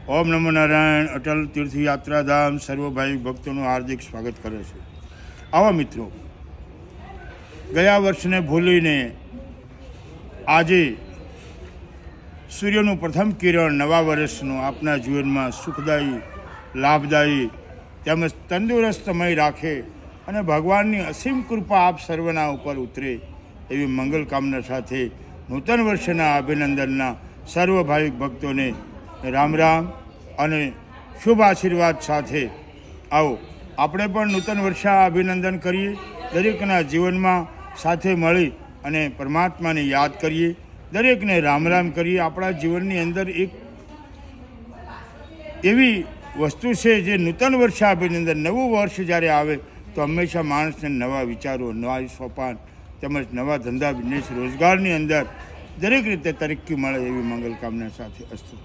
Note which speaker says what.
Speaker 1: ઓમ નમો નારાયણ અટલ તીર્થયાત્રાધામ સર્વભાવિક ભક્તોનું હાર્દિક સ્વાગત કરે છે। આવો મિત્રો, ગયા વર્ષને ભૂલીને આજે સૂર્યનું પ્રથમ કિરણ નવા વર્ષનું આપના જીવનમાં સુખદાયી, લાભદાયી તેમજ તંદુરસ્તમય રાખે અને ભગવાનની અસીમ કૃપા આપ સર્વના ઉપર ઉતરે એવી મંગલ કામના સાથે નૂતન વર્ષના અભિનંદનના સર્વભાવિક ભક્તોને રામ રામ અને શુભ આશીર્વાદ સાથે આવો આપણે પણ નૂતન વર્ષા અભિનંદન કરીએ, દરેકના જીવનમાં સાથે મળી અને પરમાત્માને યાદ કરીએ, દરેકને રામ રામ કરીએ। આપણા જીવનની અંદર એક એવી વસ્તુ છે જે નૂતન વર્ષા અભિનંદન, નવું વર્ષ જ્યારે આવે તો હંમેશા માણસને નવા વિચારો, નવા સોપાન તેમજ નવા ધંધા, બિઝનેસ, રોજગારની અંદર દરેક રીતે તરક્કી મળે એવી મંગલ કામના સાથે અસ્તુ।